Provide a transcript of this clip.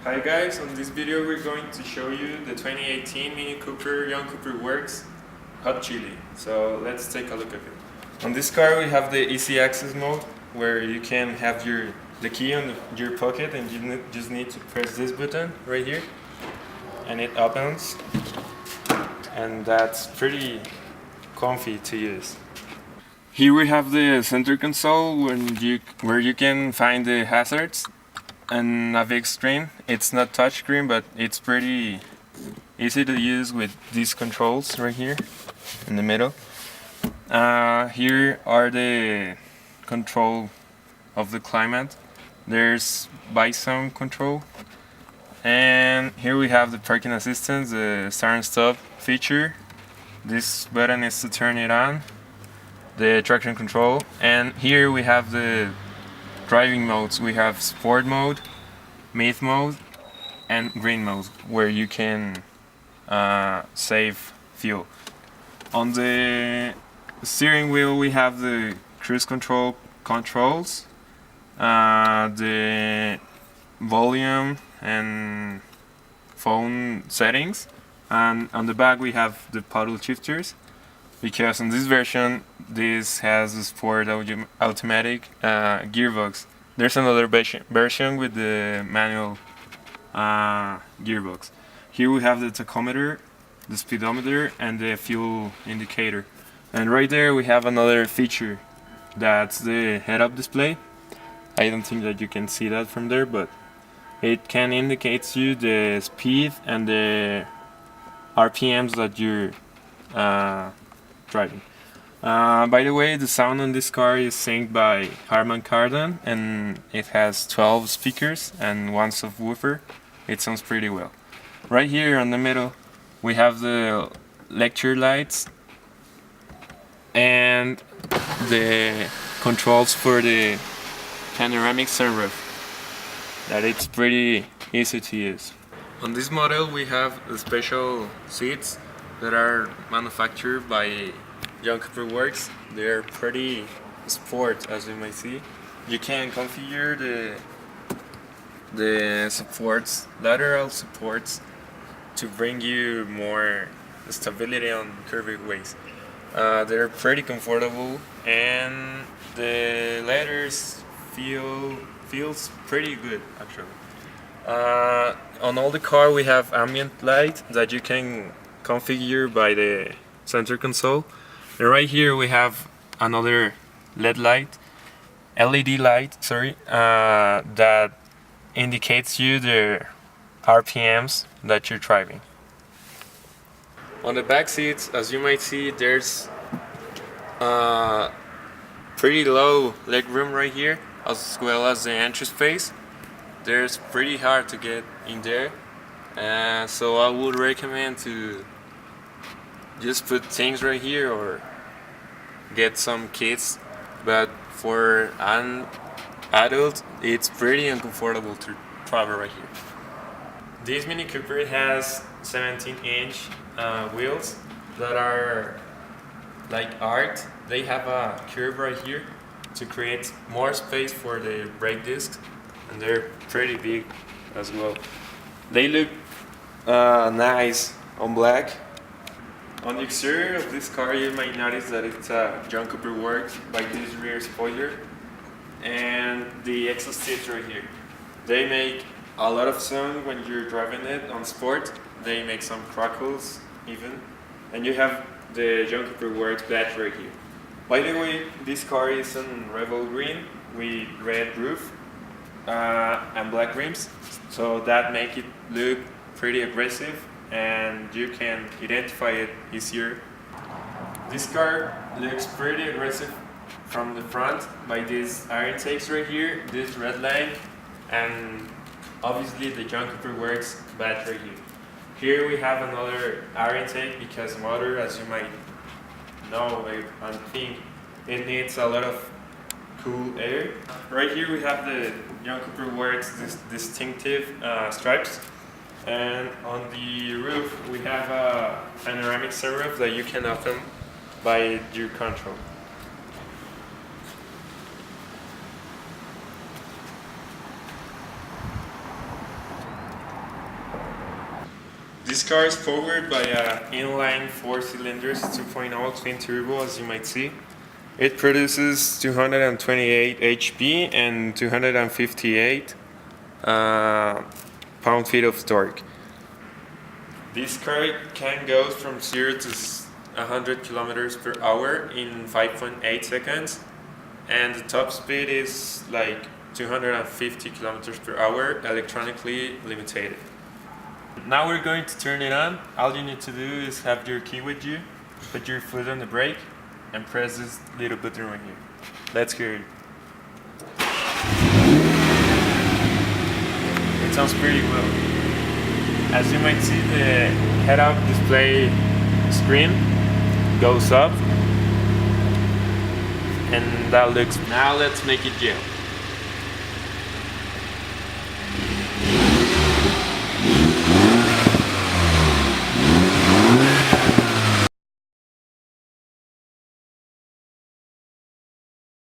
Hi guys, on this video we're going to show you the 2018 Mini Cooper Young Cooper Works Hot Chili. So let's take a look at it. On this car we have the easy access mode where you can have the key on your pocket and you just need to press this button right here and it opens, and that's pretty comfy to use. Here we have the center console where you can find the hazards and a big screen. It's not touchscreen, but it's pretty easy to use with these controls right here in the middle. Here are the control of the climate. There's by sound control, and here we have the parking assistance, the start and stop feature. This button is to turn it on, the traction control, and here we have the driving modes. We have sport mode, mid mode, and green mode, where you can save fuel. On the steering wheel we have the cruise control controls, the volume and phone settings, and on the back we have the paddle shifters, because in this version this has the sport automatic gearbox. There's another version with the manual gearbox. Here we have the tachometer, the speedometer, and the fuel indicator. And right there we have another feature, that's the head-up display. I don't think that you can see that from there, but it can indicate you the speed and the RPMs that you're driving. By the way, the sound on this car is synced by Harman Kardon, and it has 12 speakers and one subwoofer. It sounds pretty well. Right here in the middle we have the lecture lights and the controls for the panoramic sunroof, that it's pretty easy to use. On this model we have the special seats that are manufactured by Young Cooper Works. They're pretty sport, as you may see. You can configure the supports, lateral supports, to bring you more stability on curvy ways. They're pretty comfortable, and the leathers feels pretty good actually. On all the car we have ambient light that you can configure by the center console. And right here we have another LED light, that indicates you the RPMs that you're driving. On the back seats, as you might see, there's pretty low leg room right here, as well as the entry space. There's pretty hard to get in there, so I would recommend to just put things right here or get some kits, but for an adult it's pretty uncomfortable to travel right here. This Mini Cooper has 17-inch wheels that are like arced. They have a curve right here to create more space for the brake discs, and they're pretty big as well. They look nice on black. On the exterior of this car you might notice that it's a Young Cooper Works by this rear spoiler and the exhaust tips right here. They make a lot of sound when you're driving it on sport. They make some crackles even. And you have the Young Cooper Works badge right here. By the way, this car is in Rebel Green with red roof and black rims, so that make it look pretty aggressive and you can identify it easier. This car looks pretty aggressive from the front by these air intakes right here, this red line, and obviously the Young Cooper Works badge right here. Here we have another air intake because motor, as you might know, I think it needs a lot of cool air. Right here we have the Young Cooper Works distinctive stripes. And on the roof we have a panoramic sunroof that you can open by your control. This car is powered by an inline 4 cylinders 2.0 twin turbo, as you might see. It produces 228 HP and 258 pound-feet of torque. This car can go from 0 to 100 kilometers per hour in 5.8 seconds, and the top speed is like 250 kilometers per hour, electronically limited. Now we're going to turn it on. All you need to do is have your key with you, put your foot on the brake, and press this little button right here. Let's hear it. It sounds pretty well. As you might see, the head-up display screen goes up, and that looks. Now let's make it gel.